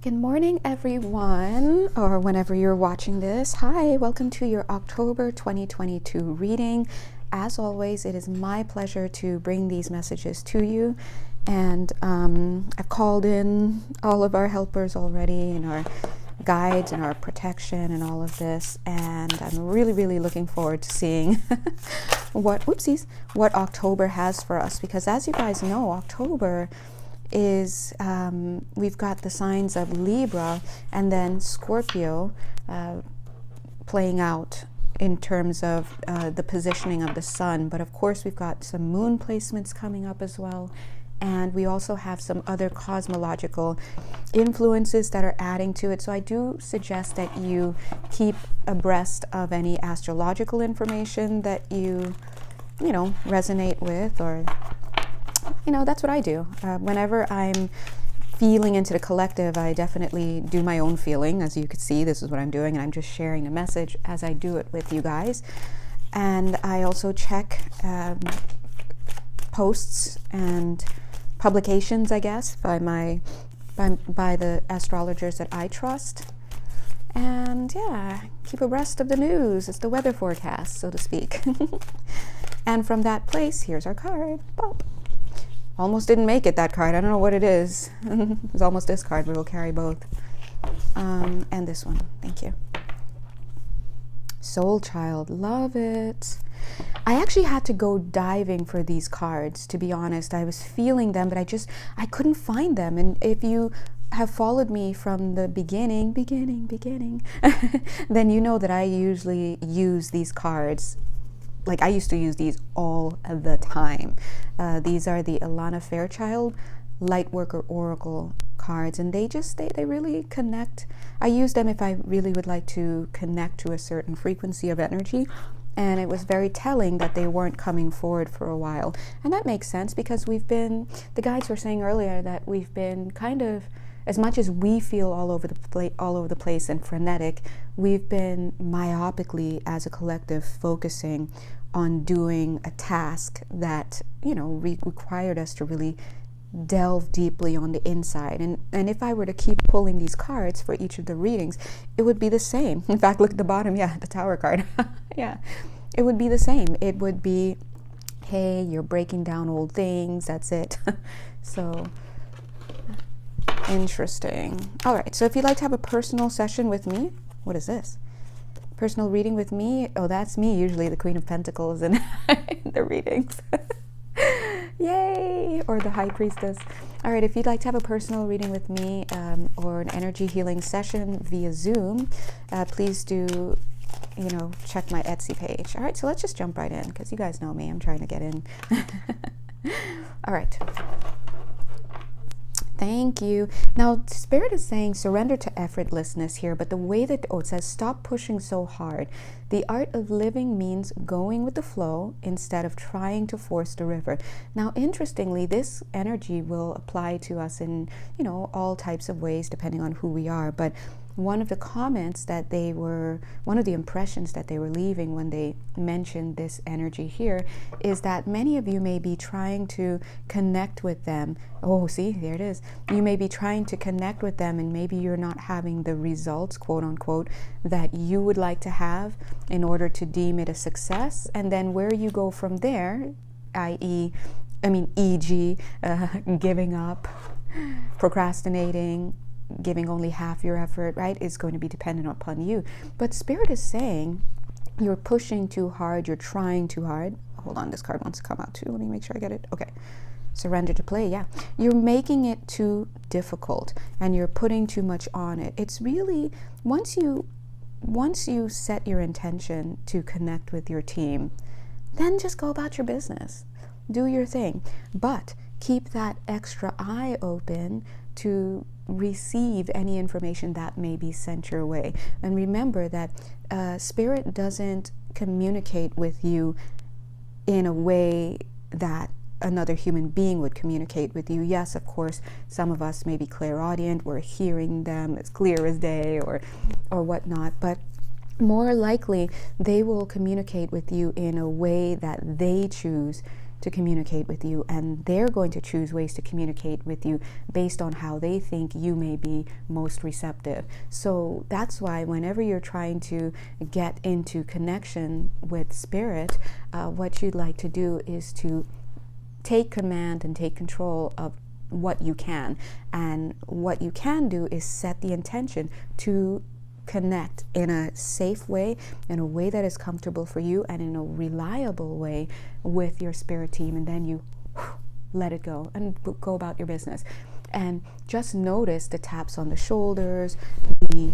Good morning, everyone, or whenever you're watching this. Hi, welcome to your October 2022 reading. As always, it is my pleasure to bring these messages to you. And I've called in all of our helpers already and our guides and our protection and all of this. And I'm really looking forward to seeing what October has for us. Because as you guys know, October is we've got the signs of Libra and then Scorpio playing out in terms of the positioning of the sun. But of course, we've got some moon placements coming up as well. And we also have some other cosmological influences that are adding to it. So I do suggest that you keep abreast of any astrological information that you resonate with, or that's what I do. Whenever I'm feeling into the collective, I definitely do my own feeling. As you can see, this is what I'm doing, and I'm just sharing the message as I do it with you guys. And I also check posts and publications, I guess, by the astrologers that I trust. And yeah, keep abreast of the news. It's the weather forecast, so to speak. And from that place, here's our card. Pop. Almost didn't make it, that card. I don't know what it is. It's almost this card, but we'll carry both. And this one. Thank you. Soul Child. Love it. I actually had to go diving for these cards, to be honest. I was feeling them, but I couldn't find them. And if you have followed me from the beginning, then you know that I usually use these cards. Like, I used to use these all the time. These are the Alana Fairchild Lightworker Oracle cards, and they really connect. I use them if I really would like to connect to a certain frequency of energy, and it was very telling that they weren't coming forward for a while. And that makes sense, because the guides were saying earlier that we've been kind of, as much as we feel all over the place and frenetic, we've been myopically as a collective focusing on doing a task that required us to really delve deeply on the inside. And if I were to keep pulling these cards for each of the readings, it would be the same. In fact, look at the bottom. Yeah, the Tower card. Yeah, it would be the same. It would be, hey, you're breaking down old things. That's it. So interesting. All right, so if you'd like to have a personal session with me, what is this? Personal reading with me? Oh, that's me, usually the Queen of Pentacles in the readings. Yay! Or the High Priestess. All right, if you'd like to have a personal reading with me or an energy healing session via Zoom, please do, check my Etsy page. All right, so let's just jump right in, because you guys know me. I'm trying to get in. All right. Thank you. Now, Spirit is saying surrender to effortlessness here, but the way that, it says stop pushing so hard. The art of living means going with the flow instead of trying to force the river. Now, interestingly, this energy will apply to us in, all types of ways, depending on who we are. But one of the impressions that they were leaving when they mentioned this energy here is that many of you may be trying to connect with them. Oh, see, there it is. You may be trying to connect with them, and maybe you're not having the results, quote unquote, that you would like to have in order to deem it a success. And then where you go from there, e.g., giving up, procrastinating, giving only half your effort, right, is going to be dependent upon you. But Spirit is saying you're pushing too hard, you're trying too hard. Hold on, this card wants to come out too. Let me make sure I get it. Okay. Surrender to play, yeah. You're making it too difficult, and you're putting too much on it. It's really, once you set your intention to connect with your team, then just go about your business. Do your thing. But keep that extra eye open to receive any information that may be sent your way. And remember that Spirit doesn't communicate with you in a way that another human being would communicate with you. Yes, of course, some of us may be clairaudient, we're hearing them as clear as day or whatnot, but more likely they will communicate with you in a way that they choose to communicate with you, and they're going to choose ways to communicate with you based on how they think you may be most receptive. So that's why whenever you're trying to get into connection with spirit, what you'd like to do is to take command and take control of what you can. And what you can do is set the intention to connect in a safe way, in a way that is comfortable for you, and in a reliable way with your spirit team. And then you let it go and go about your business. And just notice the taps on the shoulders, the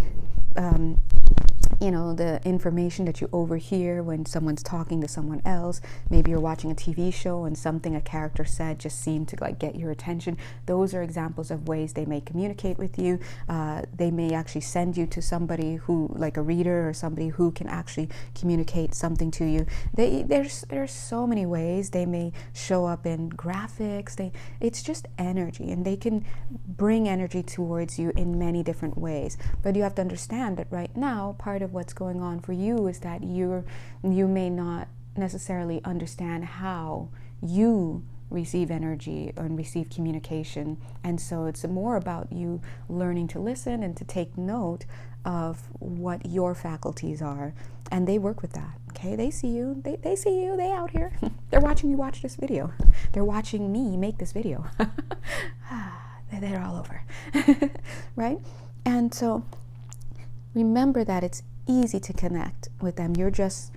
the information that you overhear when someone's talking to someone else. Maybe you're watching a TV show and something a character said just seemed to like get your attention. Those are examples of ways they may communicate with you. They may actually send you to somebody who, like a reader or somebody who can actually communicate something to you. There's so many ways. They may show up in graphics. It's just energy, and they can bring energy towards you in many different ways. But you have to understand that right now, part of what's going on for you is that you may not necessarily understand how you receive energy and receive communication. And so it's more about you learning to listen and to take note of what your faculties are. And they work with that. Okay, they see you, they see you, they out here. They're watching you watch this video. They're watching me make this video. They're all over. Right? And so remember that it's easy to connect with them. You're just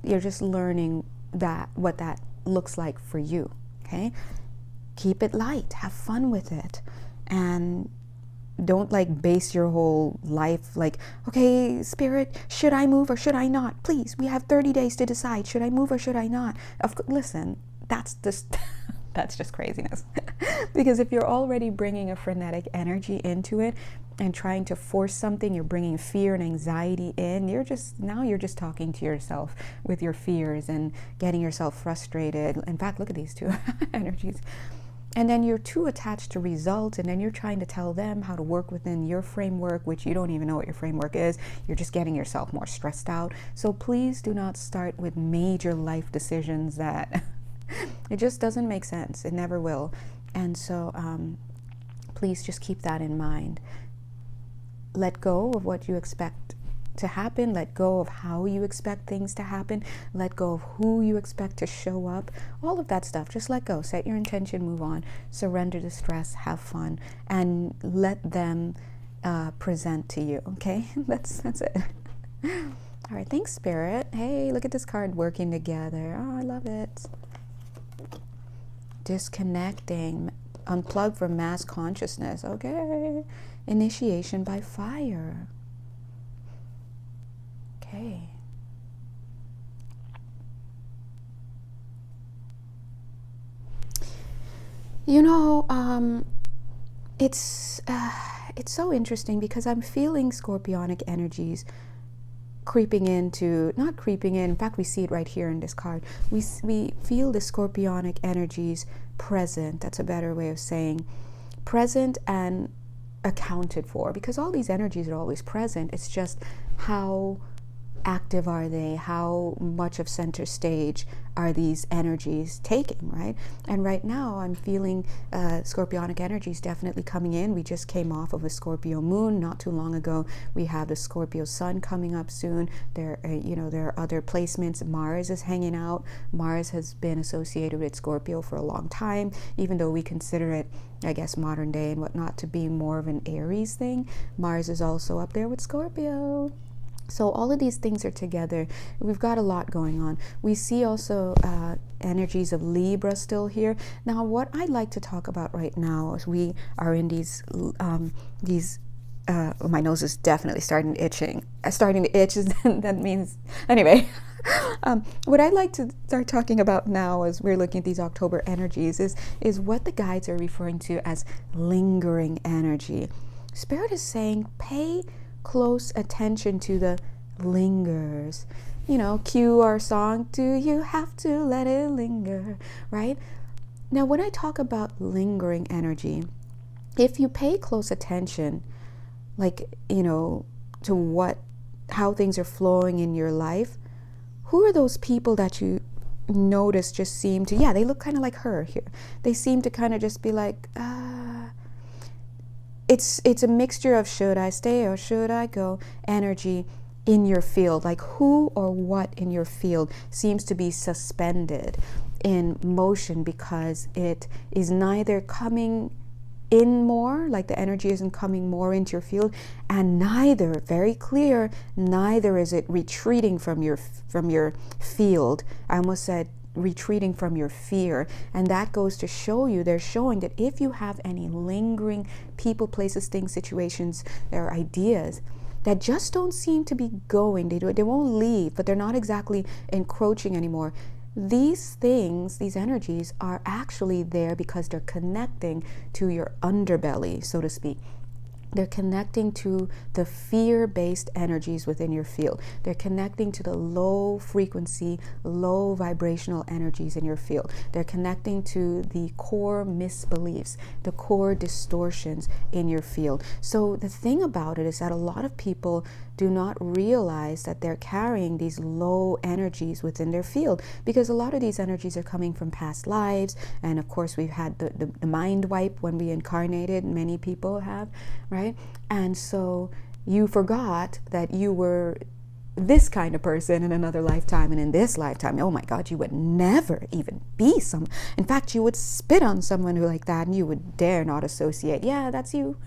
learning what that looks like for you. Okay, keep it light, have fun with it, and don't like base your whole life like, okay, spirit, should I move or should I not? Please, we have 30 days to decide. Should I move or should I not? Listen, that's just that's just craziness. Because if you're already bringing a frenetic energy into it and trying to force something, you're bringing fear and anxiety in. You're just talking to yourself with your fears and getting yourself frustrated. In fact, look at these two energies. And then you're too attached to results, and then you're trying to tell them how to work within your framework, which you don't even know what your framework is. You're just getting yourself more stressed out. So please do not start with major life decisions that it just doesn't make sense. It never will. And so please just keep that in mind. Let go of what you expect to happen. Let go of how you expect things to happen. Let go of who you expect to show up. All of that stuff. Just let go. Set your intention. Move on. Surrender the stress. Have fun. And let them present to you. Okay? That's it. All right. Thanks, Spirit. Hey, look at this card working together. Oh, I love it. Disconnecting. Unplug from mass consciousness. Okay. Initiation by fire. Okay. It's so interesting because I'm feeling scorpionic energies not creeping in fact, we see it right here in this card. We feel the scorpionic energies present. That's a better way of saying present and accounted for, because all these energies are always present. It's just how active are they? How much of center stage are these energies taking, right? And right now I'm feeling scorpionic energies definitely coming in. We just came off of a Scorpio moon not too long ago. We have the Scorpio sun coming up soon. There are other placements. Mars is hanging out. Mars has been associated with Scorpio for a long time, even though we consider it, I guess, modern day and whatnot to be more of an Aries thing. Mars is also up there with Scorpio. So all of these things are together. We've got a lot going on. We see also energies of Libra still here. Now, what I'd like to talk about right now as we are in these my nose is definitely starting to itch. That means, anyway. What I'd like to start talking about now as we're looking at these October energies is what the guides are referring to as lingering energy. Spirit is saying, pay close attention to the lingers. Cue our song, do you have to let it linger, right? Now, when I talk about lingering energy, if you pay close attention, to how things are flowing in your life, who are those people that you notice just seem to, yeah, they look kind of like her here. They seem to kind of just be like, it's a mixture of should I stay or should I go energy in your field. Like who or what in your field seems to be suspended in motion because it is neither coming in more, like the energy isn't coming more into your field, and neither, very clear, neither is it retreating from your field. I almost said retreating from your fear. And that goes to show you, they're showing that if you have any lingering people, places, things, situations, or ideas that just don't seem to be going, they won't leave, but they're not exactly encroaching anymore. These things, these energies are actually there because they're connecting to your underbelly, so to speak. They're connecting to the fear-based energies within your field. They're connecting to the low frequency, low vibrational energies in your field. They're connecting to the core misbeliefs, the core distortions in your field. So the thing about it is that a lot of people do not realize that they're carrying these low energies within their field, because a lot of these energies are coming from past lives. And of course, we've had the mind wipe when we incarnated. Many people have, right? And so you forgot that you were this kind of person in another lifetime, and in this lifetime, oh my God, you would never even be some. In fact, you would spit on someone who like that, and you would dare not associate. Yeah, that's you.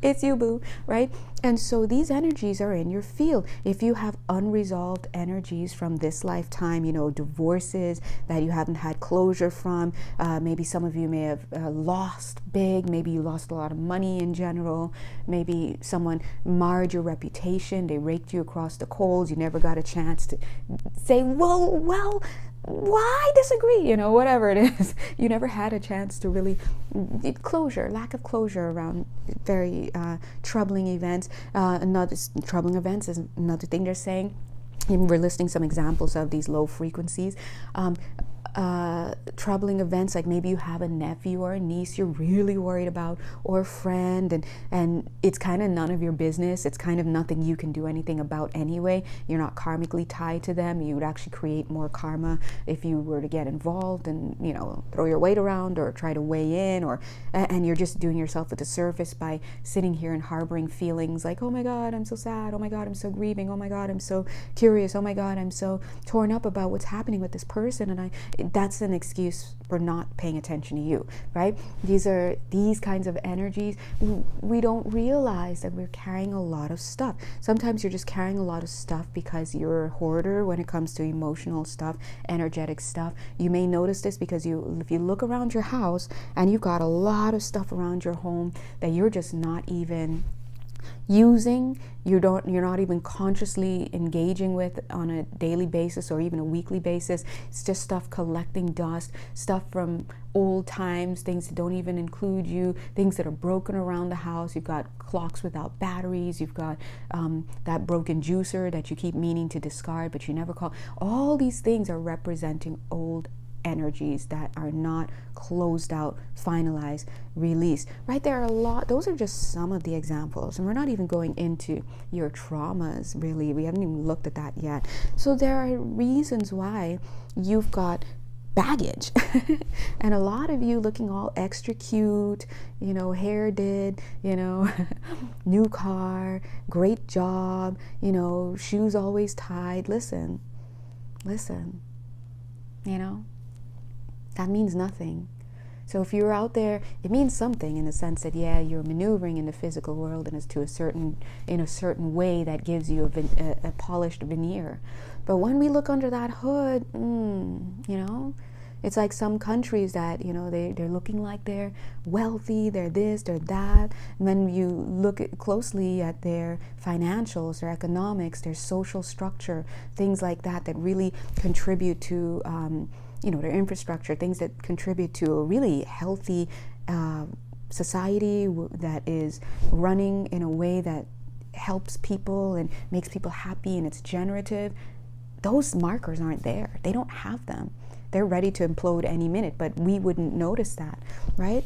It's you, boo, right? And so these energies are in your field. If you have unresolved energies from this lifetime, divorces that you haven't had closure from, maybe some of you may have lost big, maybe you lost a lot of money in general, maybe someone marred your reputation, they raked you across the coals, you never got a chance to say, well, why disagree? Whatever it is. You never had a chance to really closure, lack of closure around very troubling events. Another troubling events is another thing they're saying. And we're listing some examples of these low frequencies. Troubling events, like maybe you have a nephew or a niece you're really worried about, or a friend, and it's kind of none of your business. It's kind of nothing you can do anything about anyway. You're not karmically tied to them. You would actually create more karma if you were to get involved and throw your weight around or try to weigh in, and you're just doing yourself a disservice by sitting here and harboring feelings like, oh my God, I'm so sad, oh my God, I'm so grieving, oh my God, I'm so curious, oh my God, I'm so torn up about what's happening with this person, and that's an excuse for not paying attention to you, right? These kinds of energies. We don't realize that we're carrying a lot of stuff. Sometimes you're just carrying a lot of stuff because you're a hoarder when it comes to emotional stuff, energetic stuff. You may notice this because if you look around your house and you've got a lot of stuff around your home that you're just not even using, you're not even consciously engaging with on a daily basis or even a weekly basis. It's just stuff collecting dust, stuff from old times, things that don't even include you, things that are broken around the house. You've got clocks without batteries, you've got that broken juicer that you keep meaning to discard but you never call. All these things are representing old energies that are not closed out, finalized, released, right? There are a lot. Those are just some of the examples, and we're not even going into your traumas, really. We haven't even looked at that yet. So there are reasons why you've got baggage and a lot of you looking all extra cute, hair did, new car, great job, shoes always tied. Listen, that means nothing. So if you're out there, it means something in the sense that, yeah, you're maneuvering in the physical world and it's in a certain way that gives you a polished veneer. But when we look under that hood, it's like some countries that, they're looking like they're wealthy, they're this, they're that. And when you look closely at their financials, their economics, their social structure, things like that really contribute to their infrastructure, things that contribute to a really healthy society that is running in a way that helps people and makes people happy and it's generative. Those markers aren't there. They don't have them. They're ready to implode any minute, but we wouldn't notice that, right?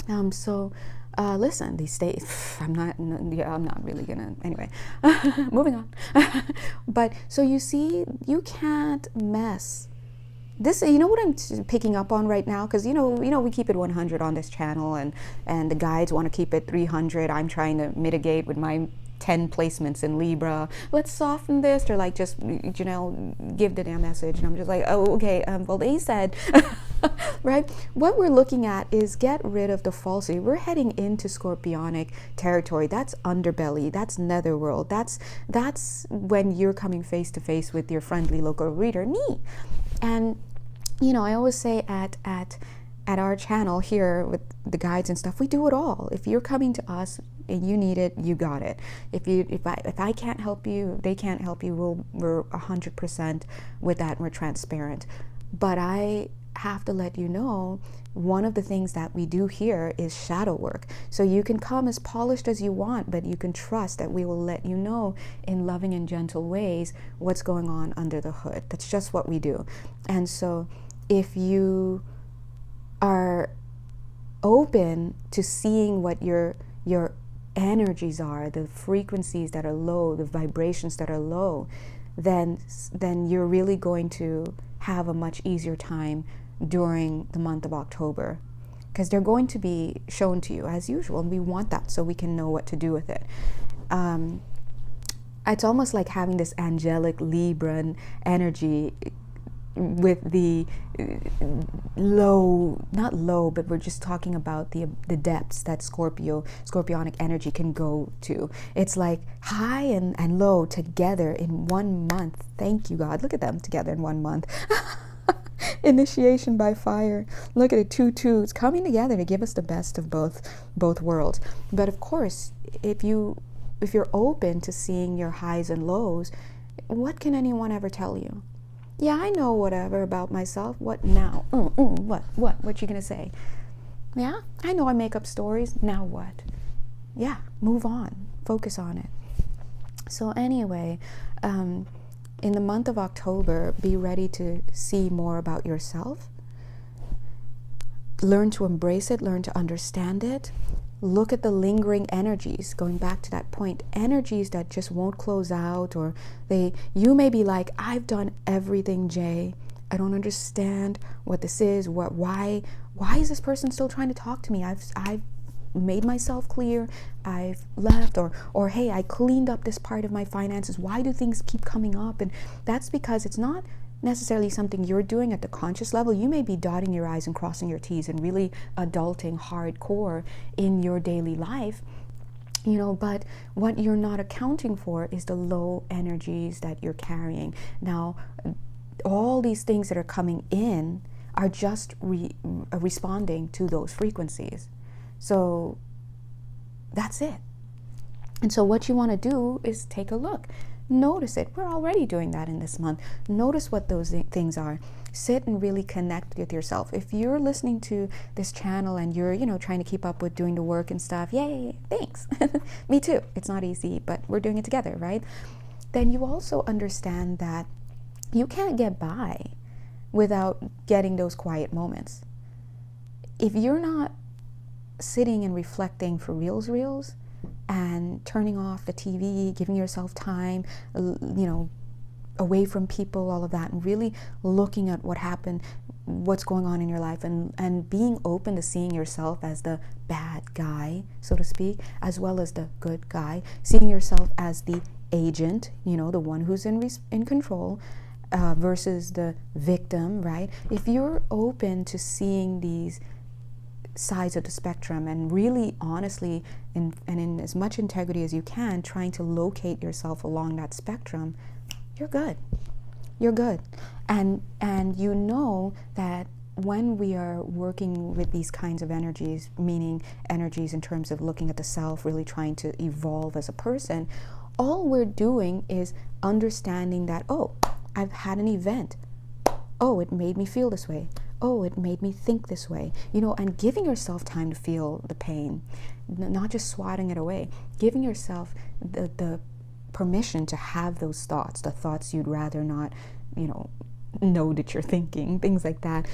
Listen, these states, I'm not really gonna, anyway, moving on. But so you see, you can't mess this, you know what I'm picking up on right now? Because, we keep it 100 on this channel, and the guides want to keep it 300. I'm trying to mitigate with my 10 placements in Libra. Let's soften this, or like just, give the damn message. And I'm just like, oh, okay, well, they said, right? What we're looking at is get rid of the falsity. We're heading into Scorpionic territory. That's underbelly. That's netherworld. That's when you're coming face to face with your friendly local reader, me. And I always say at our channel here with the guides and stuff, we do it all. If you're coming to us and you need it, you got it. If I can't help you, they can't help you. We're 100% with that. And we're transparent. But I have to let you know, one of the things that we do here is shadow work. So you can come as polished as you want, but you can trust that we will let you know in loving and gentle ways what's going on under the hood. That's just what we do. And so if you are open to seeing what your energies are, the frequencies that are low, the vibrations that are low, then you're really going to have a much easier time during the month of October, because they're going to be shown to you as usual, and we want that so we can know what to do with it. It's almost like having this angelic Libran energy with the not low, but we're just talking about the depths that Scorpionic energy can go to. It's like high and low together in 1 month. Thank you, God. Look at them together in 1 month. Initiation by fire. Look at it, 2 2s coming together to give us the best of both worlds. But of course, if you're open to seeing your highs and lows, what can anyone ever tell you? Yeah, I know whatever about myself. What now? What you gonna say? Yeah, I know I make up stories. Now what? Yeah, move on. Focus on it. So anyway, in the month of October, be ready to see more about yourself. Learn to embrace it, learn to understand it. Look at the lingering energies, going back to that point, energies that just won't close out, or you may be like, I've done everything, Jay. I don't understand what this is. Why is this person still trying to talk to me? I've made myself clear. I've left, or hey, I cleaned up this part of my finances. Why do things keep coming up? And that's because it's not necessarily something you're doing at the conscious level. You may be dotting your I's and crossing your T's and really adulting hardcore in your daily life, but what you're not accounting for is the low energies that you're carrying. Now, all these things that are coming in are just responding to those frequencies. So that's it. And so what you want to do is take a look. Notice it. We're already doing that in this month. Notice what those things are. Sit and really connect with yourself. If you're listening to this channel and you're, trying to keep up with doing the work and stuff, yay, thanks. Me too. It's not easy, but we're doing it together, right? Then you also understand that you can't get by without getting those quiet moments. If you're not sitting and reflecting for reals, and turning off the TV, giving yourself time, away from people, all of that, and really looking at what happened, what's going on in your life, and being open to seeing yourself as the bad guy, so to speak, as well as the good guy, seeing yourself as the agent, the one who's in control, versus the victim, right? If you're open to seeing these sides of the spectrum and really honestly and in as much integrity as you can, trying to locate yourself along that spectrum, you're good. And that when we are working with these kinds of energies, meaning energies in terms of looking at the self, really trying to evolve as a person, all we're doing is understanding that, oh, I've had an event. Oh, it made me feel this way. Oh, it made me think this way, and giving yourself time to feel the pain, not just swatting it away, giving yourself the permission to have those thoughts, the thoughts you'd rather not, know that you're thinking, things like that.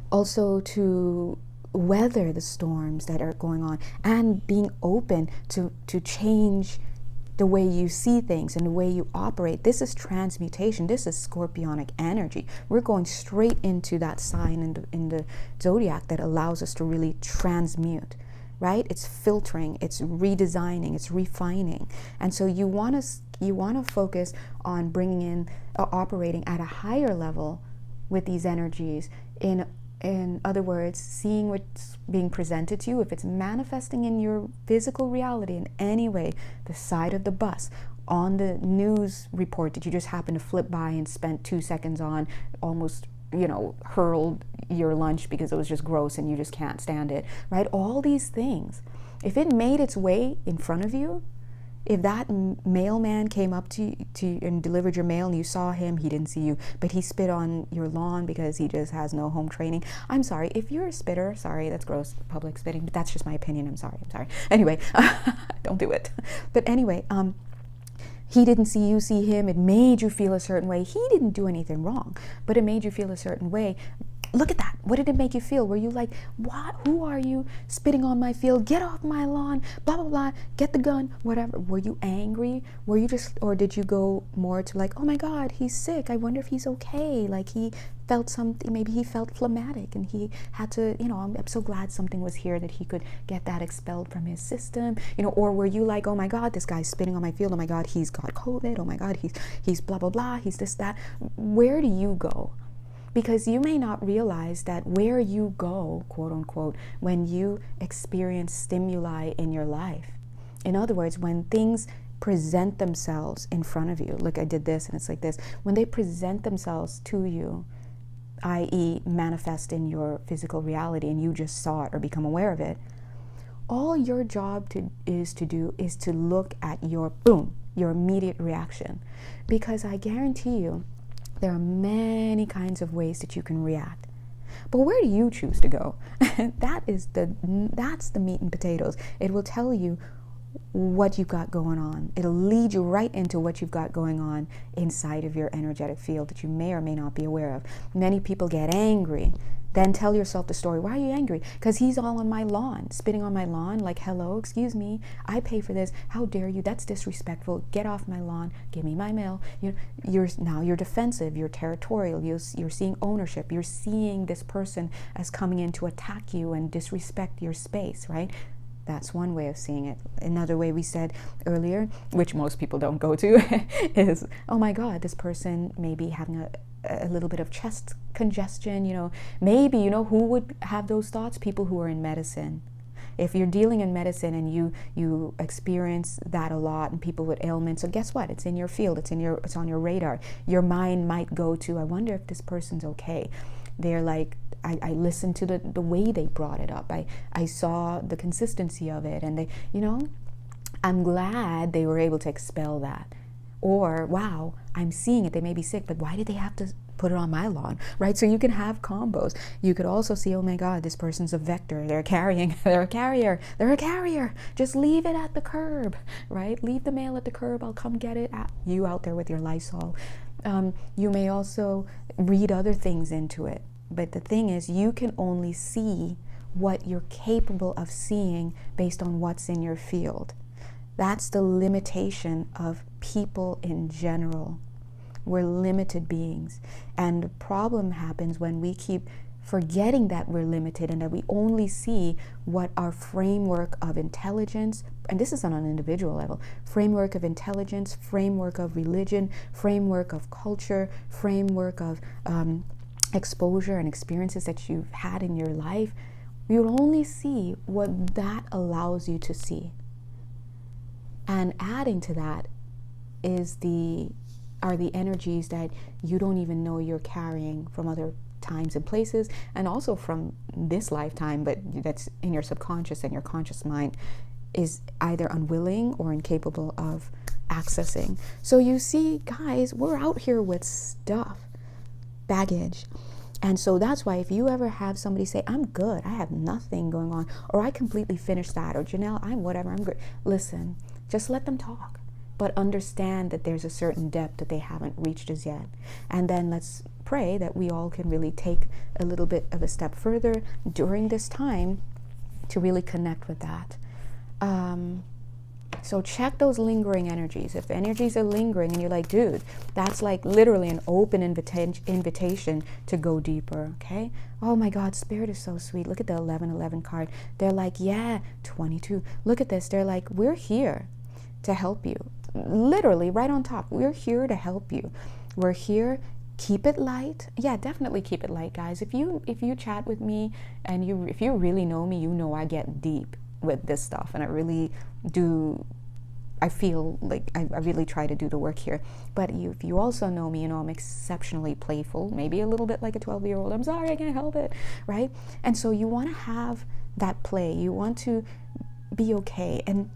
Also to weather the storms that are going on and being open to change the way you see things and the way you operate. This is transmutation. This is scorpionic energy. We're going straight into that sign in the zodiac that allows us to really transmute, right? It's filtering, it's redesigning, it's refining. And so you want to focus on bringing in, operating at a higher level with these energies. In other words, seeing what's being presented to you, if it's manifesting in your physical reality in any way, the side of the bus, on the news report that you just happened to flip by and spent 2 seconds on, almost, hurled your lunch because it was just gross and you just can't stand it, right? All these things, if it made its way in front of you, if that mailman came up to you and delivered your mail and you saw him, he didn't see you, but he spit on your lawn because he just has no home training. I'm sorry, if you're a spitter, sorry, that's gross, public spitting, but that's just my opinion. I'm sorry. Anyway, don't do it. But anyway, he didn't see you see him. It made you feel a certain way. He didn't do anything wrong, but it made you feel a certain way. Look at that. What did it make you feel? Were you like, what? Who are you spitting on my field? Get off my lawn, blah, blah, blah, get the gun, whatever. Were you angry? Were you just, or did you go more to like, oh my God, he's sick. I wonder if he's okay. Like he felt something, maybe he felt phlegmatic and he had to, I'm so glad something was here that he could get that expelled from his system, or were you like, oh my God, this guy's spitting on my field. Oh my God, he's got COVID. Oh my God, he's blah, blah, blah. He's this, that. Where do you go? Because you may not realize that where you go, quote unquote, when you experience stimuli in your life. In other words, when things present themselves in front of you, look, I did this and it's like this. When they present themselves to you, i.e. manifest in your physical reality and you just saw it or become aware of it, all your job is to look at your immediate reaction. Because I guarantee you, there are many kinds of ways that you can react. But where do you choose to go? That's the meat and potatoes. It will tell you what you've got going on. It'll lead you right into what you've got going on inside of your energetic field that you may or may not be aware of. Many people get angry. Then tell yourself the story. Why are you angry? Because he's all on my lawn, spitting on my lawn, like, hello, excuse me, I pay for this. How dare you? That's disrespectful. Get off my lawn. Give me my mail. You're defensive. You're territorial. You're seeing ownership. You're seeing this person as coming in to attack you and disrespect your space, right? That's one way of seeing it. Another way we said earlier, which most people don't go to, is, oh my God, this person may be having a little bit of chest congestion, maybe, who would have those thoughts? People who are in medicine. If you're dealing in medicine and you experience that a lot and people with ailments, so guess what? It's in your field, it's on your radar. Your mind might go to, I wonder if this person's okay. They're like, I listened to the way they brought it up. I saw the consistency of it and I'm glad they were able to expel that. Or, wow, I'm seeing it, they may be sick, but why did they have to put it on my lawn, right? So you can have combos. You could also see, oh my God, this person's a vector. They're a carrier. Just leave it at the curb, right? Leave the mail at the curb. I'll come get it. You out there with your Lysol. You may also read other things into it. But the thing is, you can only see what you're capable of seeing based on what's in your field. That's the limitation of people in general. We're limited beings. And the problem happens when we keep forgetting that we're limited and that we only see what our framework of intelligence, and this is on an individual level, framework of intelligence, framework of religion, framework of culture, framework of exposure and experiences that you've had in your life. You'll only see what that allows you to see. And adding to that are the energies that you don't even know you're carrying from other times and places, and also from this lifetime, but that's in your subconscious, and your conscious mind is either unwilling or incapable of accessing. So you see, guys, we're out here with stuff, baggage. And so that's why if you ever have somebody say, I'm good, I have nothing going on, or I completely finished that, or Janelle, I'm good. Listen, just let them talk, but understand that there's a certain depth that they haven't reached as yet. And then let's pray that we all can really take a little bit of a step further during this time to really connect with that. So check those lingering energies. If energies are lingering and you're like, dude, that's like literally an open invitation to go deeper, okay? Oh my God, Spirit is so sweet. Look at the 1111 card. They're like, yeah, 22. Look at this. They're like, we're here to help you. Literally right on top. We're here to help you. We're here. Keep it light. Yeah, definitely keep it light, guys. If you chat with me and if you really know me, you know I get deep with this stuff, and I really do. I feel like I really try to do the work here. But if you also know me, you know I'm exceptionally playful, maybe a little bit like a 12-year-old. I'm sorry, I can't help it, right? And so you want to have that play. You want to be okay. And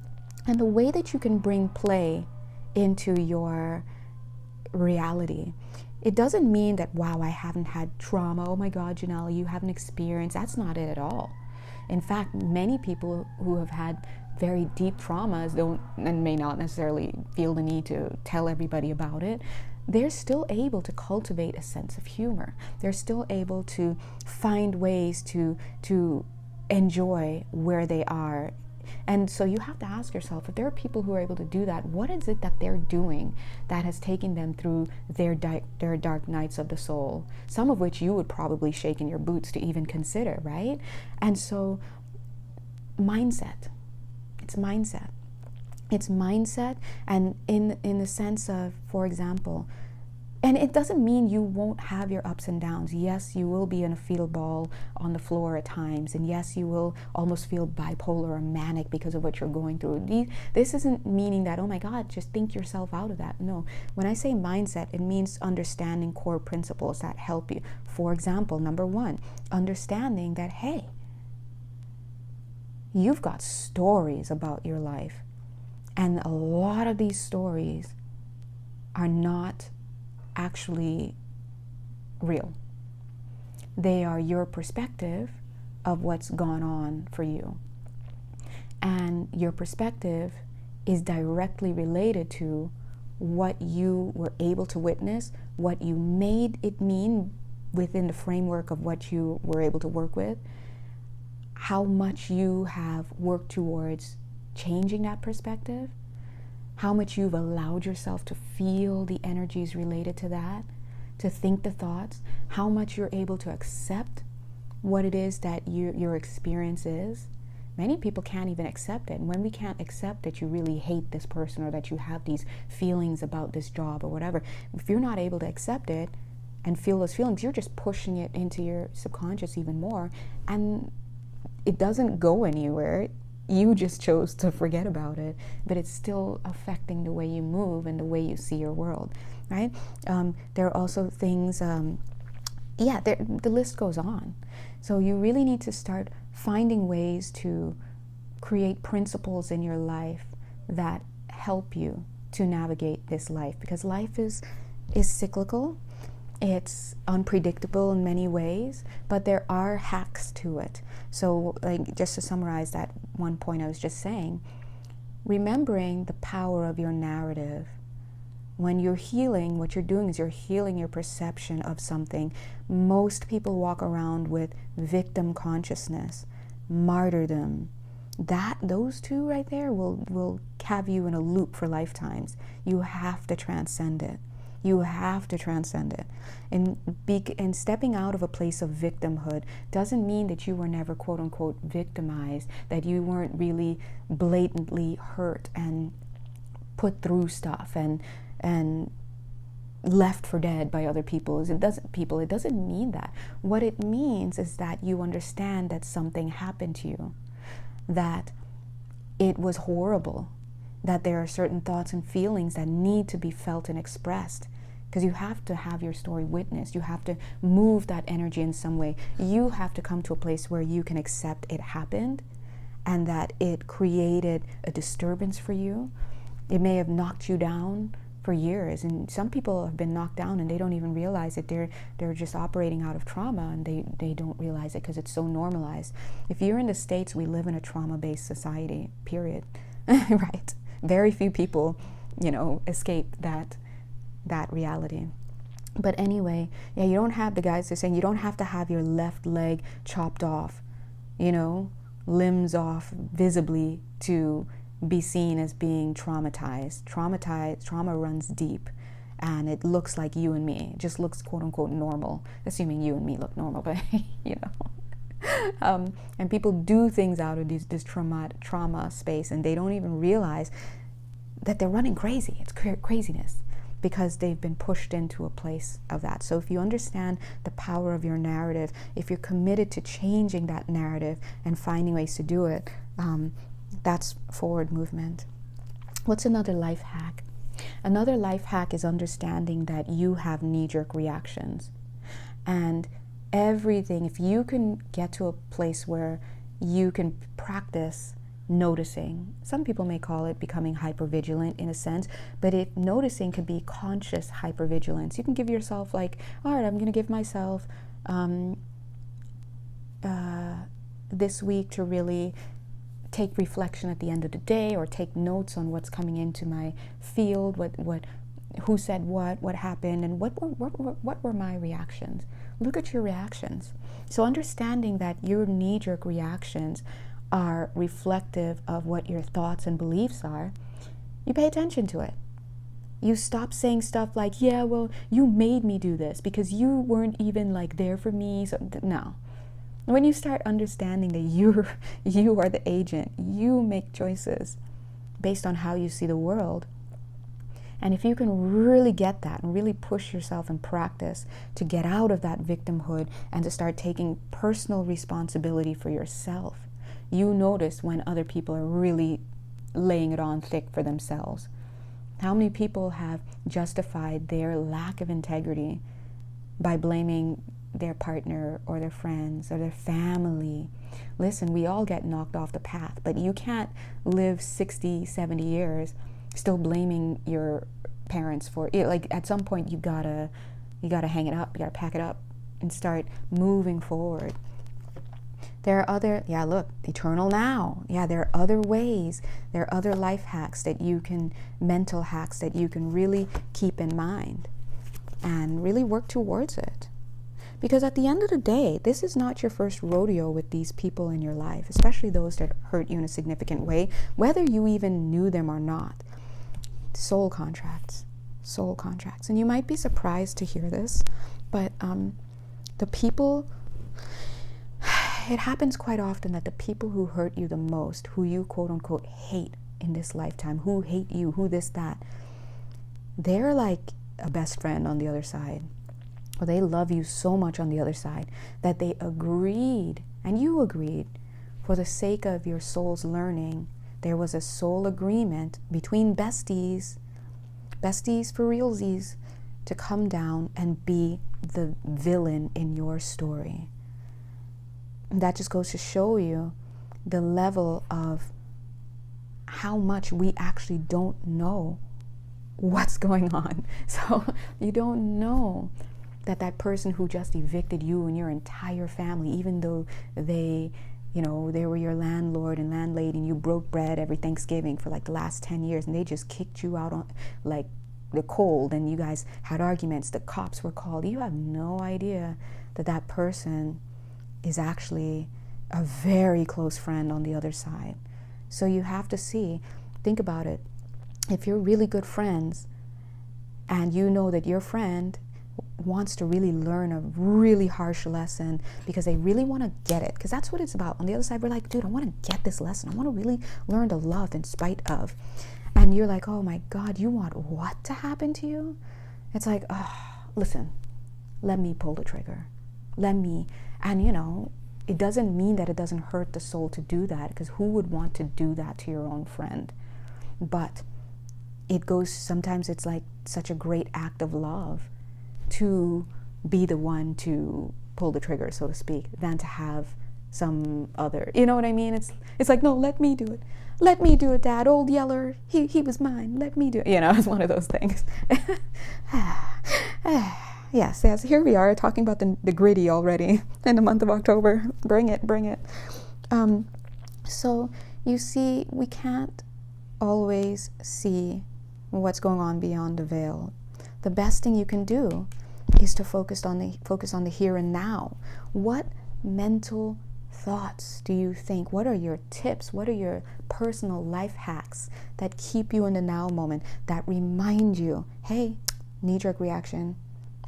the way that you can bring play into your reality, it doesn't mean that, wow, I haven't had trauma. Oh my God, Janelle, you haven't experienced. That's not it at all. In fact, many people who have had very deep traumas don't, and may not necessarily feel the need to tell everybody about it, they're still able to cultivate a sense of humor. They're still able to find ways to enjoy where they are. And so you have to ask yourself, if there are people who are able to do that, what is it that they're doing that has taken them through their dark nights of the soul? Some of which you would probably shake in your boots to even consider, right? And so mindset. It's mindset. It's mindset, and in the sense of, for example, and it doesn't mean you won't have your ups and downs. Yes, you will be in a fetal ball on the floor at times. And yes, you will almost feel bipolar or manic because of what you're going through. This isn't meaning that, oh my God, just think yourself out of that. No, when I say mindset, it means understanding core principles that help you. For example, number one, understanding that, hey, you've got stories about your life. And a lot of these stories are not actually real. They are your perspective of what's gone on for you. And your perspective is directly related to what you were able to witness, what you made it mean within the framework of what you were able to work with, how much you have worked towards changing that perspective, how much you've allowed yourself to feel the energies related to that, to think the thoughts, how much you're able to accept what it is that your experience is. Many people can't even accept it. And when we can't accept that you really hate this person or that you have these feelings about this job or whatever, if you're not able to accept it and feel those feelings, you're just pushing it into your subconscious even more. And it doesn't go anywhere. You just chose to forget about it, but it's still affecting the way you move and the way you see your world, right? There are also things, the list goes on. So you really need to start finding ways to create principles in your life that help you to navigate this life, because life is cyclical. It's unpredictable in many ways, but there are hacks to it. So, like, just to summarize that one point I was just saying, remembering the power of your narrative. When you're healing, what you're doing is you're healing your perception of something. Most people walk around with victim consciousness, martyrdom. Those two right there will have you in a loop for lifetimes. You have to transcend it. You have to transcend it. And stepping out of a place of victimhood doesn't mean that you were never, quote unquote, victimized, that you weren't really blatantly hurt and put through stuff and left for dead by other people. It doesn't mean that. What it means is that you understand that something happened to you, that it was horrible, that there are certain thoughts and feelings that need to be felt and expressed, because you have to have your story witnessed. You have to move that energy in some way. You have to come to a place where you can accept it happened and that it created a disturbance for you. It may have knocked you down for years, and some people have been knocked down and they don't even realize it. They're just operating out of trauma, and they don't realize it because it's so normalized. If you're in the States, we live in a trauma-based society, period. Right? Very few people, escape that reality. But anyway, yeah, you don't have, the guys are saying, you don't have to have your left leg chopped off, limbs off visibly to be seen as being traumatized. Trauma runs deep, and it looks like you and me. It just looks quote unquote normal, assuming you and me look normal, but and people do things out of this trauma space, and they don't even realize that they're running crazy. It's craziness because they've been pushed into a place of that. So if you understand the power of your narrative, if you're committed to changing that narrative and finding ways to do it, that's forward movement. What's another life hack? Another life hack is understanding that you have knee-jerk reactions. And everything, if you can get to a place where you can practice noticing, some people may call it becoming hypervigilant in a sense, but if noticing could be conscious hypervigilance, you can give yourself like, all right, I'm going to give myself this week to really take reflection at the end of the day, or take notes on what's coming into my field, who said what happened, and what were my reactions. Look at your reactions. So understanding that your knee-jerk reactions are reflective of what your thoughts and beliefs are, you pay attention to it. You stop saying stuff like, yeah, well, you made me do this because you weren't even like there for me. So no. When you start understanding that you are the agent, you make choices based on how you see the world. And if you can really get that and really push yourself and practice to get out of that victimhood and to start taking personal responsibility for yourself, you notice when other people are really laying it on thick for themselves. How many people have justified their lack of integrity by blaming their partner or their friends or their family? Listen, we all get knocked off the path, but you can't live 60, 70 years still blaming your parents for it. Like at some point you gotta hang it up, you gotta pack it up and start moving forward. There are other, eternal now. There are other ways, there are other life hacks that you can, mental hacks that you can really keep in mind and really work towards it. Because at the end of the day, this is not your first rodeo with these people in your life, especially those that hurt you in a significant way, whether you even knew them or not. Soul contracts. And you might be surprised to hear this, but the people, it happens quite often that the people who hurt you the most, who you quote unquote hate in this lifetime, who hate you, who this, that, they're like a best friend on the other side. Or they love you so much on the other side that they agreed, and you agreed, for the sake of your soul's learning. There was a soul agreement between besties for realsies, to come down and be the villain in your story. And that just goes to show you the level of how much we actually don't know what's going on. So you don't know that person who just evicted you and your entire family, even though they were your landlord and landlady and you broke bread every Thanksgiving for like the last 10 years, and they just kicked you out on like the cold, and you guys had arguments, the cops were called. You have no idea that person is actually a very close friend on the other side. So you have to think about it. If you're really good friends and you know that your friend wants to really learn a really harsh lesson because they really want to get it, because that's what it's about. On the other side, we're like, dude, I want to get this lesson. I want to really learn to love in spite of. And you're like, oh my God, you want what to happen to you? It's like, listen, let me pull the trigger. And it doesn't mean that it doesn't hurt the soul to do that, because who would want to do that to your own friend? But sometimes it's like such a great act of love to be the one to pull the trigger, so to speak, than to have some other, you know what I mean? It's like, no, let me do it. Let me do it, Dad. Old Yeller, he was mine. Let me do it. It's one of those things. Yes, here we are talking about the gritty already in the month of October. Bring it. So you see, we can't always see what's going on beyond the veil. The best thing you can do is to focus on the here and now. What mental thoughts do you think? What are your tips? What are your personal life hacks that keep you in the now moment, that remind you, hey, knee-jerk reaction,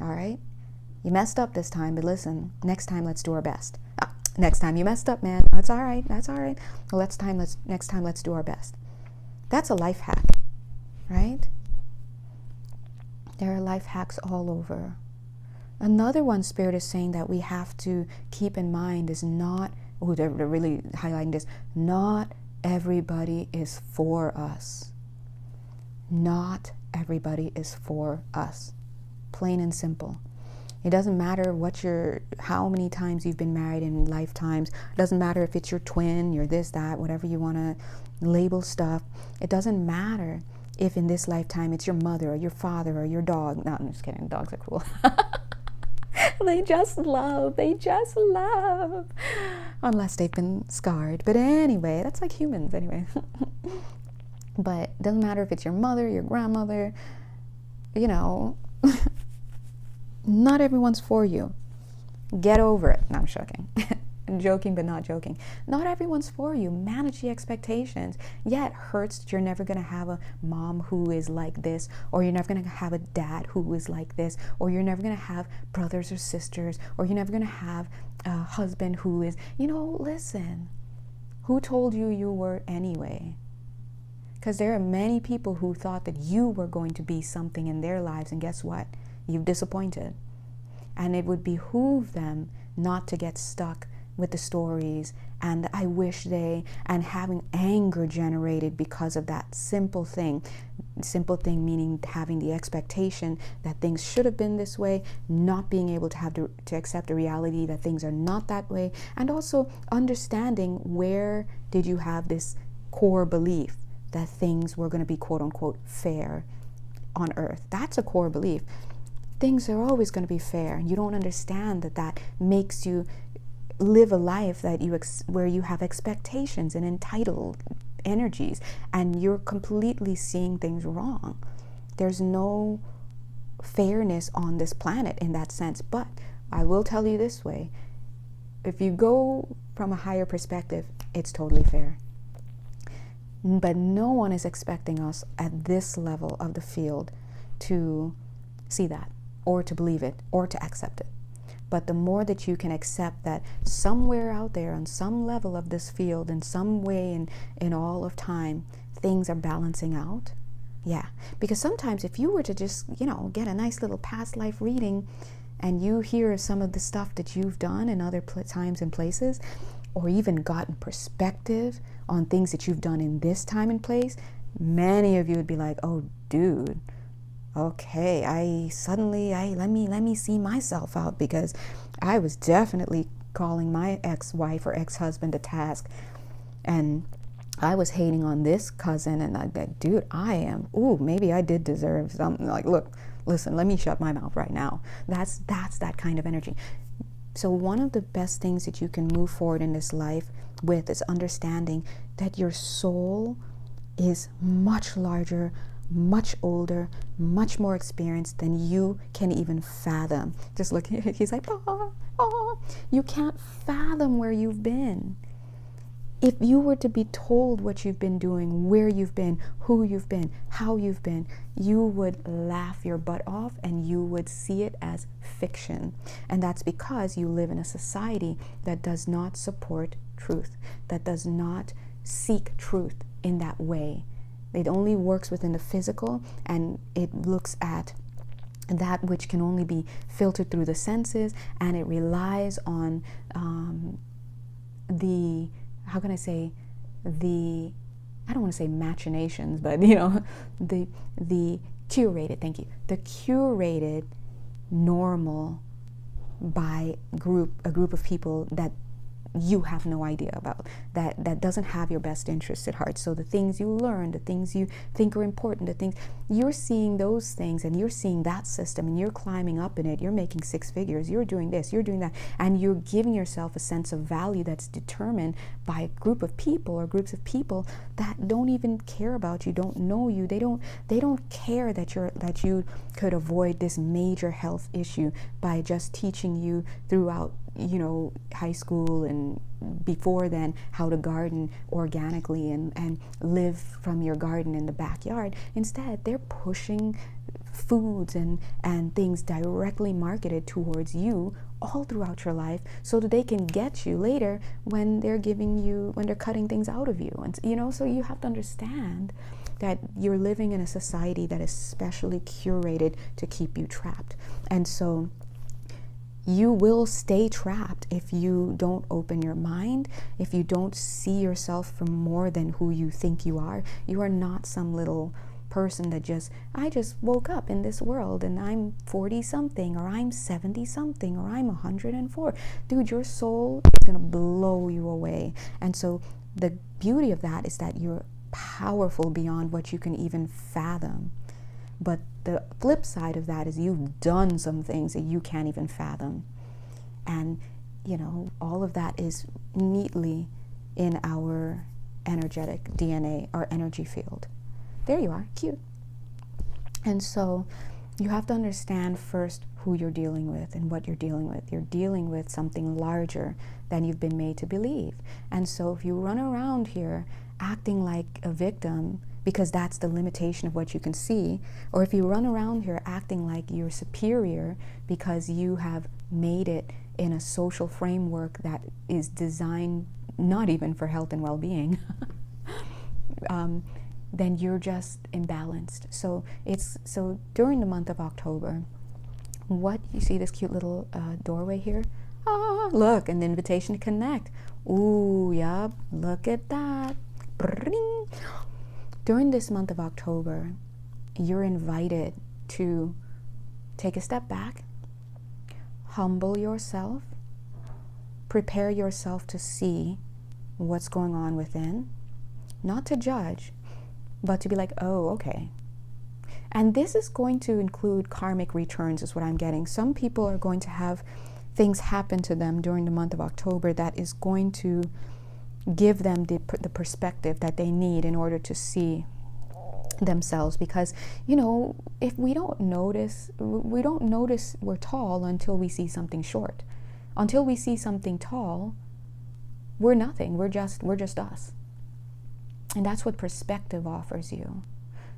all right? You messed up this time, but listen, next time let's do our best. Next time you messed up, man. That's all right. That's all right. Well, next time let's do our best. That's a life hack, right? There are life hacks all over. Another one Spirit is saying that we have to keep in mind is not, they're really highlighting this, not everybody is for us. Not everybody is for us. Plain and simple. It doesn't matter how many times you've been married in lifetimes. It doesn't matter if it's your twin, your this, that, whatever you want to label stuff. It doesn't matter if in this lifetime it's your mother or your father or your dog. No, I'm just kidding. Dogs are cool. They just love. Unless they've been scarred. But anyway, that's like humans anyway. But it doesn't matter if it's your mother, your grandmother, not everyone's for you. Get over it. No, I'm joking. Joking, but not joking. Not everyone's for you. Manage the expectations. Yeah, it hurts that you're never going to have a mom who is like this, or you're never going to have a dad who is like this, or you're never going to have brothers or sisters, or you're never going to have a husband who is, listen, who told you you were anyway? Because there are many people who thought that you were going to be something in their lives, and guess what? You've disappointed. And it would behoove them not to get stuck with the stories and I wish they, and having anger generated because of that simple thing meaning having the expectation that things should have been this way, not being able to accept the reality that things are not that way, and also understanding where did you have this core belief that things were going to be quote unquote fair on earth. That's a core belief. Things are always going to be fair, and you don't understand that makes you live a life that where you have expectations and entitled energies, and you're completely seeing things wrong. There's no fairness on this planet in that sense. But I will tell you this way, if you go from a higher perspective, it's totally fair. But no one is expecting us at this level of the field to see that, or to believe it, or to accept it. But the more that you can accept that somewhere out there on some level of this field, in some way in all of time, things are balancing out. Yeah, because sometimes if you were to just, get a nice little past life reading and you hear some of the stuff that you've done in other times and places, or even gotten perspective on things that you've done in this time and place, many of you would be like, oh, dude, okay, let me see myself out, because I was definitely calling my ex-wife or ex-husband to task, and I was hating on this cousin, and dude, maybe I did deserve something. Like, look, listen, let me shut my mouth right now. That's that kind of energy. So one of the best things that you can move forward in this life with is understanding that your soul is much larger, much older, much more experienced than you can even fathom. Just look, he's like, you can't fathom where you've been. If you were to be told what you've been doing, where you've been, who you've been, how you've been, you would laugh your butt off and you would see it as fiction. And that's because you live in a society that does not support truth, that does not seek truth in that way. It only works within the physical, and it looks at that which can only be filtered through the senses, and it relies on I don't want to say machinations, but the curated, thank you, the curated normal by a group of people that you have no idea about, that doesn't have your best interests at heart. So the things you learn, the things you think are important, the things you're seeing, those things, and you're seeing that system, and you're climbing up in it, you're making six figures, you're doing this, you're doing that, and you're giving yourself a sense of value that's determined by a group of people or groups of people that don't even care about you, don't know you, they don't care that you could avoid this major health issue by just teaching you throughout high school and before then how to garden organically and live from your garden in the backyard. Instead, they're pushing foods and things directly marketed towards you all throughout your life so that they can get you later when they're cutting things out of you. And so you have to understand that you're living in a society that is specially curated to keep you trapped. And so you will stay trapped if you don't open your mind, if you don't see yourself for more than who you think you are. You are not some little person that I just woke up in this world and I'm 40 something or I'm 70 something or I'm 104. Dude, your soul is going to blow you away. And so the beauty of that is that you're powerful beyond what you can even fathom. But the flip side of that is you've done some things that you can't even fathom. And, all of that is neatly in our energetic DNA, our energy field. There you are, cute. And so you have to understand first who you're dealing with and what you're dealing with. You're dealing with something larger than you've been made to believe. And so if you run around here acting like a victim, because that's the limitation of what you can see, or if you run around here acting like you're superior because you have made it in a social framework that is designed not even for health and well-being, then you're just imbalanced. So during the month of October, what you see this cute little doorway here? Look, an invitation to connect. Ooh, yup, look at that. Bring. During this month of October, you're invited to take a step back, humble yourself, prepare yourself to see what's going on within, not to judge, but to be like, oh, okay. And this is going to include karmic returns, is what I'm getting. Some people are going to have things happen to them during the month of October that is going to give them the perspective that they need in order to see themselves. Because if we don't notice we're tall until we see something short. Until we see something tall, we're nothing. We're just us. And that's what perspective offers you.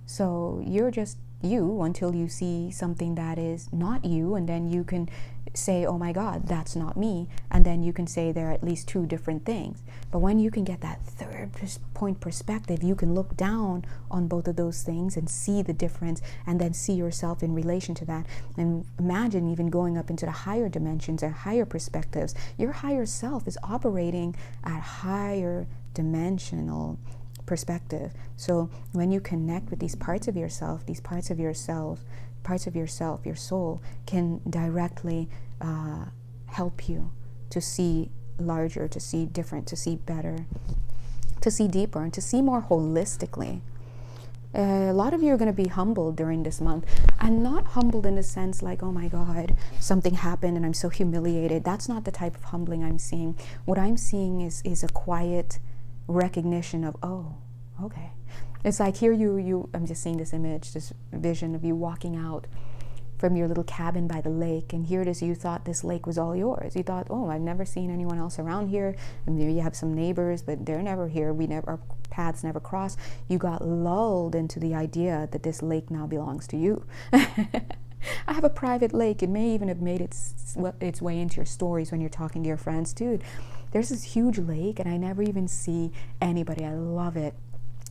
So you're just you until you see something that is not you, and then you can say, oh my God, that's not me. And then you can say there are at least two different things. But when you can get that third point perspective, you can look down on both of those things and see the difference, and then see yourself in relation to that. And imagine even going up into the higher dimensions or higher perspectives. Your higher self is operating at higher dimensional perspective. So when you connect with these parts of yourself, your soul can directly help you to see larger, to see different, to see better, to see deeper, and to see more holistically. A lot of you are going to be humbled during this month, and not humbled in the sense like, oh my God, something happened and I'm so humiliated. That's not the type of humbling I'm seeing. What I'm seeing is a quiet recognition of, oh, okay. It's like here I'm just seeing this image, this vision of you walking out from your little cabin by the lake, and here it is, you thought this lake was all yours. You thought, oh, I've never seen anyone else around here, and maybe you have some neighbors, but they're never here. Our paths never cross. You got lulled into the idea that this lake now belongs to you. I have a private lake. It may even have made its way into your stories when you're talking to your friends. Dude, there's this huge lake and I never even see anybody. I love it.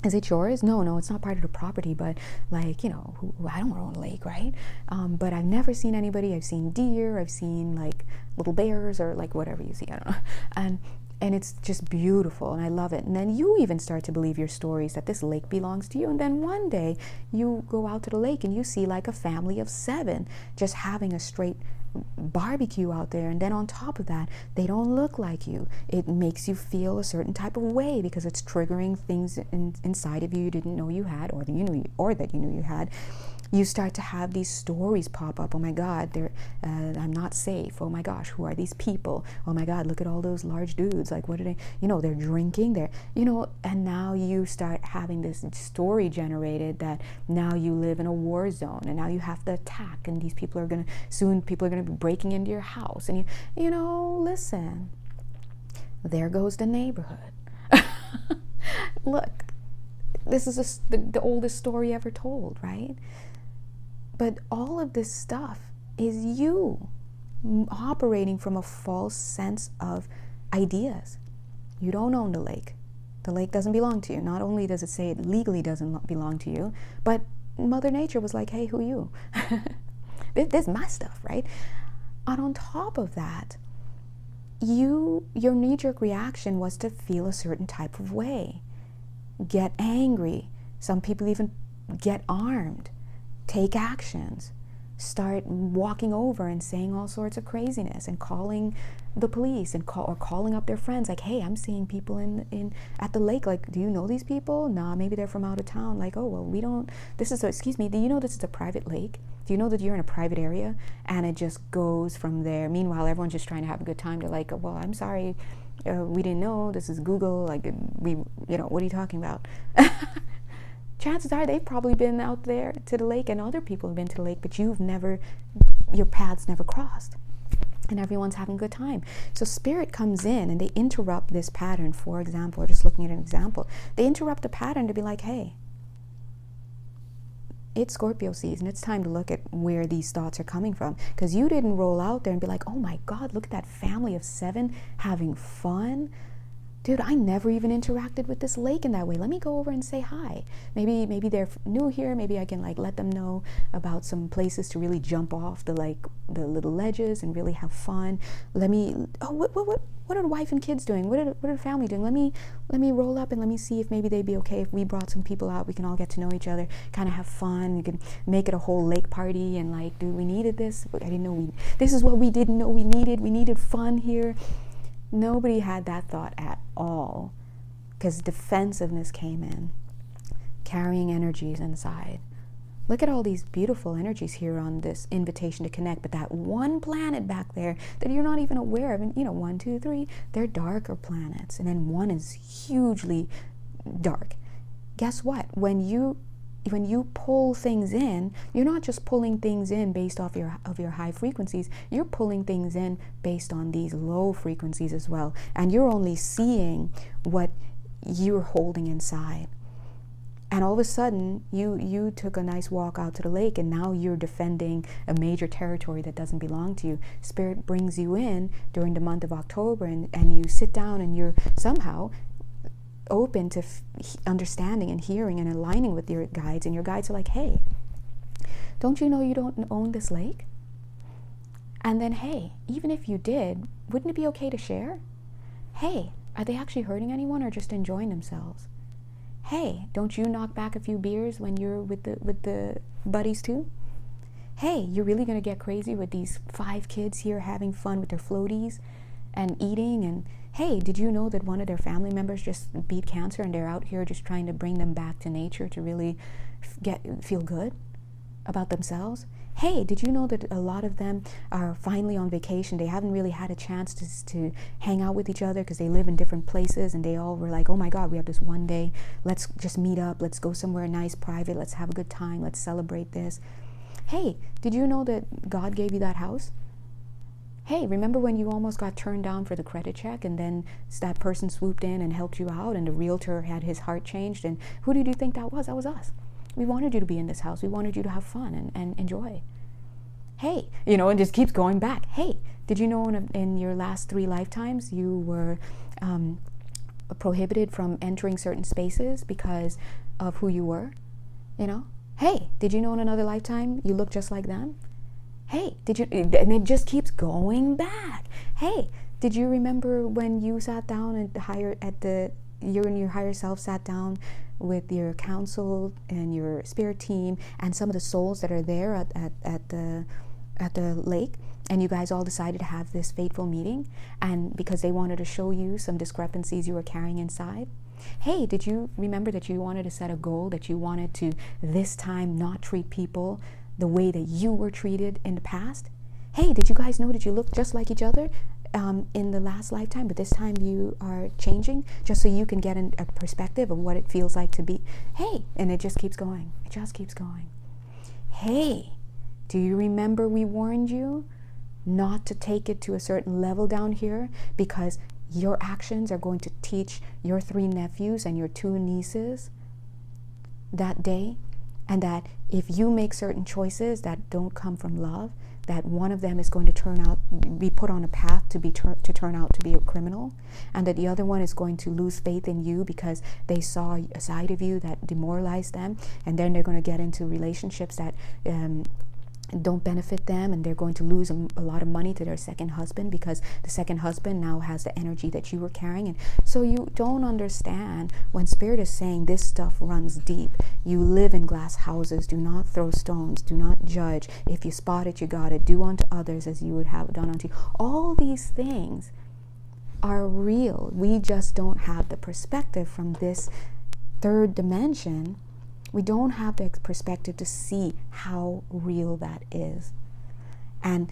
Is it yours? No, it's not part of the property, but I don't own a lake, right? But I've never seen anybody. I've seen deer, I've seen like little bears or like whatever you see, I don't know. And it's just beautiful and I love it. And then you even start to believe your stories that this lake belongs to you. And then one day you go out to the lake and you see like a family of 7 just having a straight barbecue out there, and then on top of that they don't look like you. It makes you feel a certain type of way because it's triggering things inside of you didn't know you had, or that you knew you had. You start to have these stories pop up. Oh my God, I'm not safe. Oh my gosh, who are these people? Oh my God, look at all those large dudes. Like, what are they? They're drinking. And now you start having this story generated that now you live in a war zone, and now you have to attack, and people are going to be breaking into your house. And listen, there goes the neighborhood. Look, this is the oldest story ever told, right? But all of this stuff is you operating from a false sense of ideas. You don't own the lake. The lake doesn't belong to you. Not only does it say it legally doesn't belong to you, but Mother Nature was like, hey, who you? This is my stuff, right? And on top of that, your knee-jerk reaction was to feel a certain type of way. Get angry. Some people even get armed, take actions, start walking over and saying all sorts of craziness and calling the police or calling up their friends like, hey, I'm seeing people at the lake. Like, do you know these people? Nah, maybe they're from out of town. Like, oh, well, excuse me, do you know this is a private lake? Do you know that you're in a private area? And it just goes from there. Meanwhile, everyone's just trying to have a good time. They're like, well, I'm sorry, we didn't know. This is Google. Like, what are you talking about? Chances are they've probably been out there to the lake, and other people have been to the lake, but your paths never crossed. And everyone's having a good time. So spirit comes in and they interrupt this pattern. For example, we're just looking at an example. They interrupt the pattern to be like, hey, it's Scorpio season. It's time to look at where these thoughts are coming from. Because you didn't roll out there and be like, oh my God, look at that family of 7 having fun. Dude, I never even interacted with this lake in that way. Let me go over and say hi. Maybe they're new here. Maybe I can let them know about some places to really jump off the little ledges and really have fun. What are the wife and kids doing? What are the family doing? Let me roll up and let me see if maybe they'd be okay if we brought some people out. We can all get to know each other, kind of have fun. You can make it a whole lake party and dude, we needed this. I didn't know this is what we didn't know we needed. We needed fun here. Nobody had that thought at all, because defensiveness came in, carrying energies inside. Look at all these beautiful energies here on this invitation to connect, but that one planet back there that you're not even aware of, and 1, 2, 3, they're darker planets, and then one is hugely dark. Guess what? When you pull things in, you're not just pulling things in based off of your high frequencies, you're pulling things in based on these low frequencies as well. And you're only seeing what you're holding inside. And all of a sudden, you took a nice walk out to the lake, and now you're defending a major territory that doesn't belong to you. Spirit brings you in during the month of October, and you sit down and you're somehow open to understanding and hearing and aligning with your guides, and your guides are like, hey, don't you know you don't own this lake? And then, hey, even if you did, wouldn't it be okay to share? Hey, are they actually hurting anyone or just enjoying themselves? Hey, don't you knock back a few beers when you're with the buddies too? Hey, you're really gonna get crazy with these 5 kids here having fun with their floaties and eating? And hey, did you know that one of their family members just beat cancer and they're out here just trying to bring them back to nature to really feel good about themselves? Hey, did you know that a lot of them are finally on vacation? They haven't really had a chance to hang out with each other because they live in different places, and they all were like, oh my God, we have this one day. Let's just meet up. Let's go somewhere nice, private. Let's have a good time. Let's celebrate this. Hey, did you know that God gave you that house? Hey, remember when you almost got turned down for the credit check, and then that person swooped in and helped you out, and the realtor had his heart changed? And who did you think that was? That was us. We wanted you to be in this house. We wanted you to have fun and enjoy. Hey, and just keeps going back. Hey, did you know in your last 3 lifetimes you were prohibited from entering certain spaces because of who you were? Hey, did you know in another lifetime you look just like them? Hey, and it just keeps going back. Hey, did you remember when you sat down you and your higher self sat down with your council and your spirit team and some of the souls that are there at the lake, and you guys all decided to have this fateful meeting, and because they wanted to show you some discrepancies you were carrying inside. Hey, did you remember that you wanted to set a goal, that you wanted to this time not treat people the way that you were treated in the past? Hey, did you guys know that you look just like each other in the last lifetime, but this time you are changing, just so you can get a perspective of what it feels like to be? Hey, and it just keeps going. It just keeps going. Hey, do you remember we warned you not to take it to a certain level down here, because your actions are going to teach your 3 nephews and your 2 nieces that day, and that if you make certain choices that don't come from love, that one of them is going to be put on a path to turn out to be a criminal, and that the other one is going to lose faith in you because they saw a side of you that demoralized them, and then they're going to get into relationships that don't benefit them, and they're going to lose a lot of money to their second husband because the second husband now has the energy that you were carrying. And so you don't understand when Spirit is saying this stuff runs deep. You live in glass houses. Do not throw stones. Do not judge. If you spot it, you got it. Do unto others as you would have done unto you. All these things are real. We just don't have the perspective from this 3rd dimension. We don't have the perspective to see how real that is. And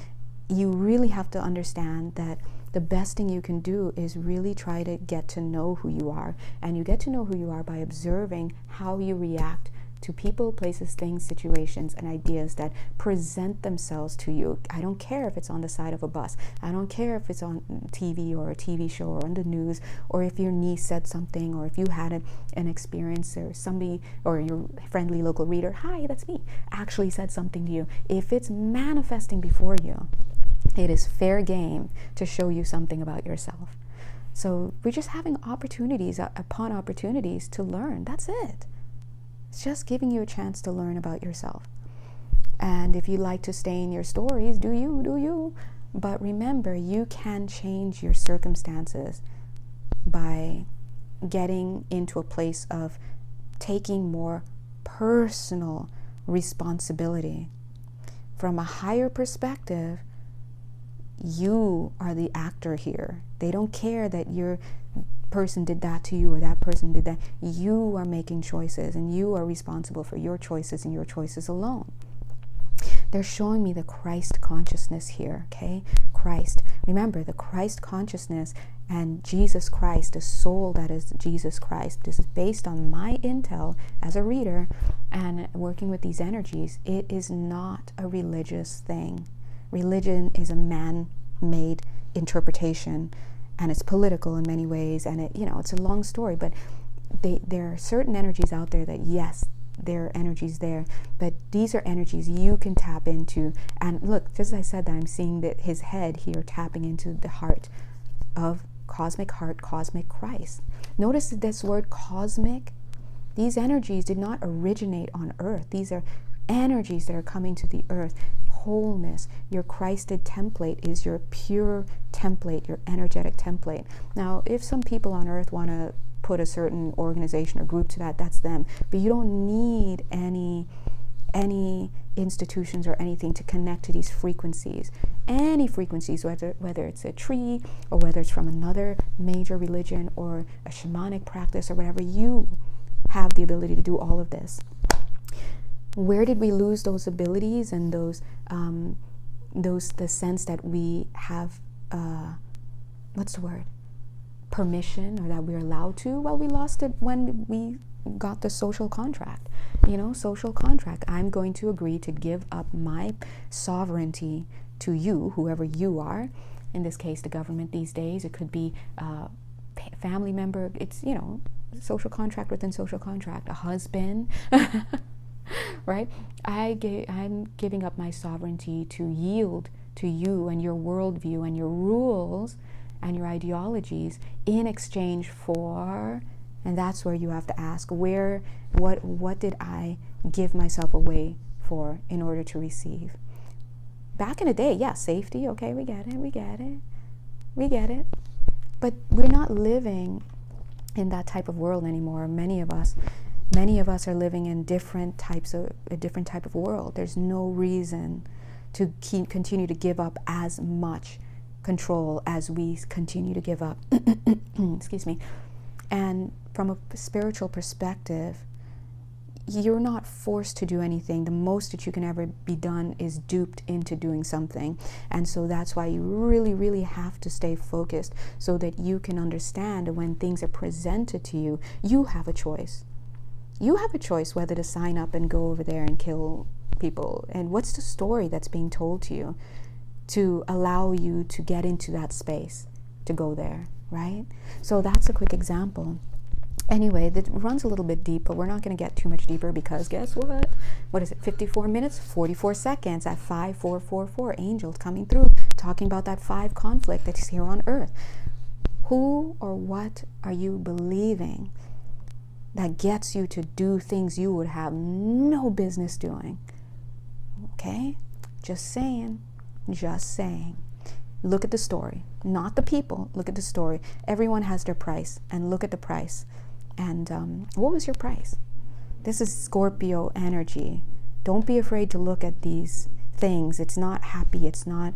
you really have to understand that the best thing you can do is really try to get to know who you are. And you get to know who you are by observing how you react to people, places, things, situations, and ideas that present themselves to you. I don't care if it's on the side of a bus. I don't care if it's on TV or a TV show or on the news, or if your niece said something, or if you had an experience, or somebody, or your friendly local reader, hi, that's me, actually said something to you. If it's manifesting before you, it is fair game to show you something about yourself. So we're just having opportunities upon opportunities to learn. That's it. It's just giving you a chance to learn about yourself. And if you like to stay in your stories, do you. But remember, you can change your circumstances by getting into a place of taking more personal responsibility. From a higher perspective, you are the actor here. They don't care that your person did that to you or that person did that. You are making choices, and you are responsible for your choices and your choices alone. They're showing me the Christ consciousness here, okay? Christ. Remember, the Christ consciousness and Jesus Christ, the soul that is Jesus Christ. This is based on my intel as a reader and working with these energies. It is not a religious thing. Religion is a man-made interpretation, and it's political in many ways, and it's a long story, but there are certain energies out there that, yes, there are energies there, but these are energies you can tap into. And look, just as I said that, I'm seeing that his head here tapping into the heart, cosmic Christ. Notice this word cosmic. These energies did not originate on earth. These are energies that are coming to the earth. Wholeness. Your Christed template is your pure template, your energetic template. Now, if some people on earth want to put a certain organization or group to that, that's them. But you don't need any institutions or anything to connect to these frequencies. Any frequencies, whether it's a tree or whether it's from another major religion or a shamanic practice or whatever, you have the ability to do all of this. Where did we lose those abilities and the sense that we have permission, or that we're allowed to? Well, we lost it when we got the social contract. Social contract. I'm going to agree to give up my sovereignty to you, whoever you are. In this case, the government these days. It could be a family member. It's social contract within social contract. A husband. Right? I'm giving up my sovereignty to yield to you and your worldview and your rules and your ideologies in exchange for, and that's where you have to ask, what did I give myself away for in order to receive? Back in the day, yeah, safety, okay, we get it. But we're not living in that type of world anymore. Many of us are living in a different type of world. There's no reason to continue to give up as much control as we continue to give up. Excuse me. And from a spiritual perspective, you're not forced to do anything. The most that you can ever be done is duped into doing something. And so that's why you really, really have to stay focused so that you can understand when things are presented to you, you have a choice. You have a choice whether to sign up and go over there and kill people. And what's the story that's being told to you to allow you to get into that space, to go there, right? So that's a quick example. Anyway, that runs a little bit deep, but we're not going to get too much deeper because guess what? What is it? 54 minutes, 44 seconds at 5444. Angels coming through, talking about that 5 conflict that is here on earth. Who or what are you believing that gets you to do things you would have no business doing? Okay? Just saying. Just saying. Look at the story, not the people. Look at the story. Everyone has their price, and look at the price. And what was your price? This is Scorpio energy. Don't be afraid to look at these things. It's not happy. It's not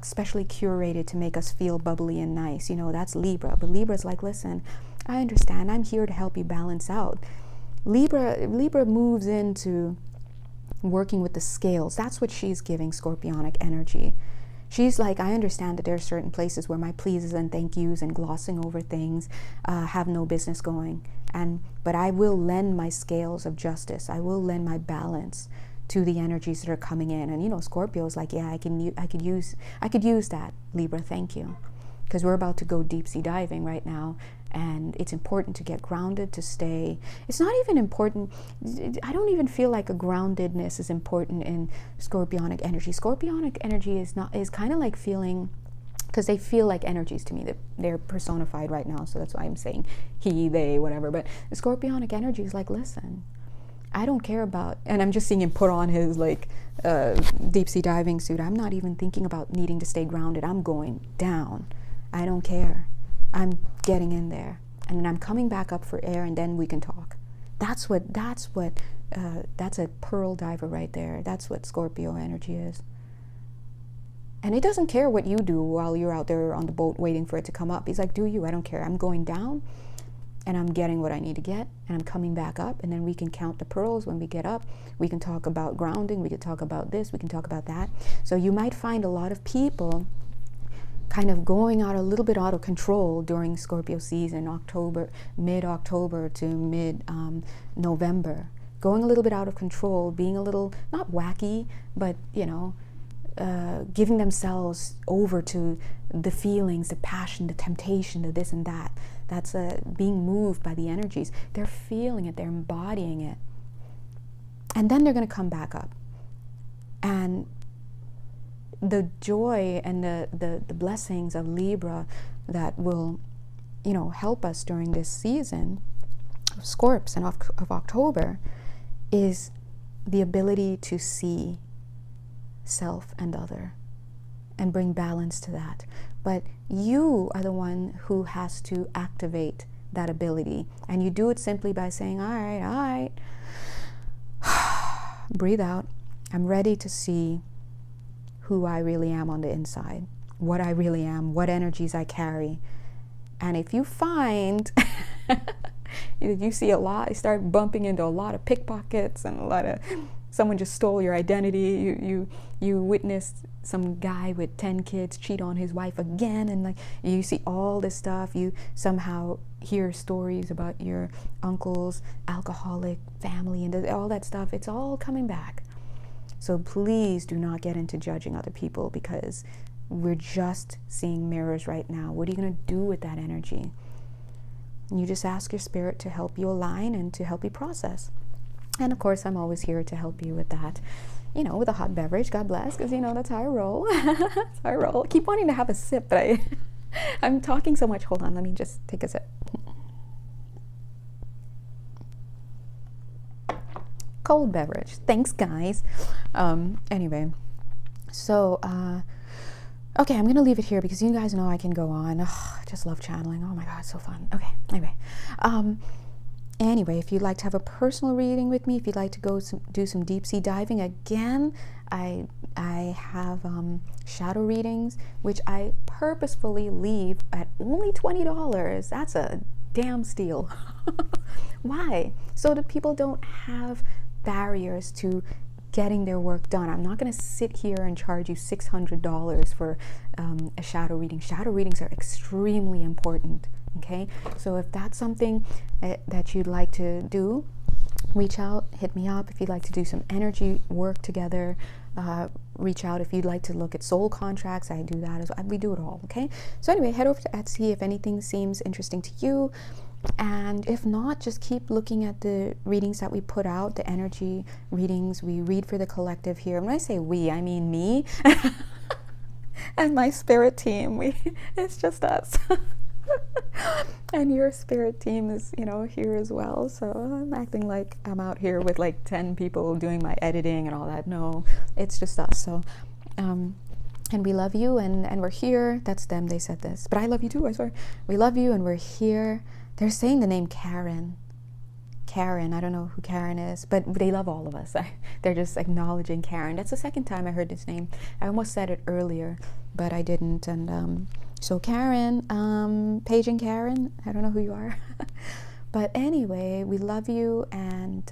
specially curated to make us feel bubbly and nice. You know, that's Libra. But Libra's like, listen, I understand. I'm here to help you balance out. Libra moves into working with the scales. That's what she's giving Scorpionic energy. She's like, I understand that there are certain places where my pleases and thank yous and glossing over things have no business going. But I will lend my scales of justice. I will lend my balance to the energies that are coming in. And you know, Scorpio's like, yeah, I could use that, Libra. Thank you, because we're about to go deep sea diving right now. And it's important to get grounded, to stay. It's not even important. I don't even feel like a groundedness is important in Scorpionic energy. Scorpionic energy is kind of like feeling, because they feel like energies to me, that they're personified right now. So that's why I'm saying he, they, whatever. But the Scorpionic energy is like, listen, I don't care about, and I'm just seeing him put on his like deep sea diving suit. I'm not even thinking about needing to stay grounded. I'm going down. I don't care. I'm getting in there, and then I'm coming back up for air, and then we can talk. That's a pearl diver right there. That's what Scorpio energy is. And it doesn't care what you do while you're out there on the boat waiting for it to come up. He's like, do you? I don't care. I'm going down, and I'm getting what I need to get, and I'm coming back up, and then we can count the pearls when we get up. We can talk about grounding. We can talk about this. We can talk about that. So you might find a lot of people kind of going out a little bit out of control during Scorpio season, mid-October to mid-November. Going a little bit out of control, being a little, not wacky, but, you know, giving themselves over to the feelings, the passion, the temptation, the this and that. That's being moved by the energies. They're feeling it, they're embodying it. And then they're going to come back up. And the joy and the blessings of Libra that will, you know, help us during this season of Scorps and of October is the ability to see self and other and bring balance to that. But you are the one who has to activate that ability, and you do it simply by saying, all right, breathe out. I'm ready to see who I really am on the inside, what I really am, what energies I carry. And if you find you see a lot, you start bumping into a lot of pickpockets and a lot of someone just stole your identity, you witnessed some guy with 10 kids cheat on his wife again, and like you see all this stuff, you somehow hear stories about your uncle's alcoholic family and all that stuff, it's all coming back. So please do not get into judging other people, because we're just seeing mirrors right now. What are you going to do with that energy? And you just ask your spirit to help you align and to help you process. And of course, I'm always here to help you with that, you know, with a hot beverage. God bless, because, you know, that's how I roll. That's how I roll. I keep wanting to have a sip, but I'm talking so much. Hold on, let me just take a sip. Cold beverage. Thanks, guys. Anyway, so okay, I'm gonna leave it here because you guys know I can go on. I just love channeling. Oh my god, it's so fun. Okay, anyway, Anyway, if you'd like to have a personal reading with me, if you'd like to go do some deep sea diving, again, I have shadow readings, which I purposefully leave at only $20. That's a damn steal. Why? So that people don't have barriers to getting their work done. I'm not going to sit here and charge you $600 for a shadow reading. Shadow readings are extremely important. Okay, so if that's something that you'd like to do, reach out, hit me up. If you'd like to do some energy work together, reach out. If you'd like to look at soul contracts, I do that as well. We do it all. Okay, so anyway, head over to Etsy if anything seems interesting to you. And if not, just keep looking at the readings that we put out, the energy readings. We read for the collective here. When I say we, I mean me and my spirit team. It's just us. And your spirit team is, here as well. So I'm acting like I'm out here with like 10 people doing my editing and all that. No, it's just us. So, and we love you and we're here. That's them. They said this, but I love you too. I swear. We love you and we're here. They're saying the name Karen. I don't know who Karen is, but they love all of us. They're just acknowledging Karen. That's the second time I heard this name. I almost said it earlier, but I didn't. And so Karen, Paige and Karen, I don't know who you are. But anyway, we love you, and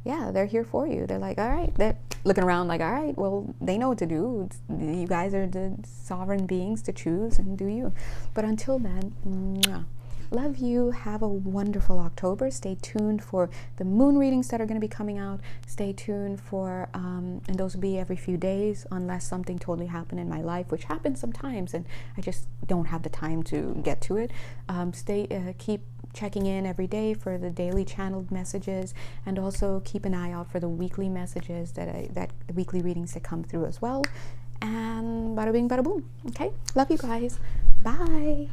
yeah, they're here for you. They're like, all right, they're looking around like, all right, well, they know what to do. You guys are the sovereign beings to choose and do you. But until then, mwah. Love you. Have a wonderful October. Stay tuned for the moon readings that are going to be coming out. Stay tuned for, and those will be every few days unless something totally happened in my life, which happens sometimes, and I just don't have the time to get to it. Keep checking in every day for the daily channeled messages, and also keep an eye out for the weekly messages the weekly readings that come through as well. And bada bing, bada boom. Okay. Love you guys. Bye.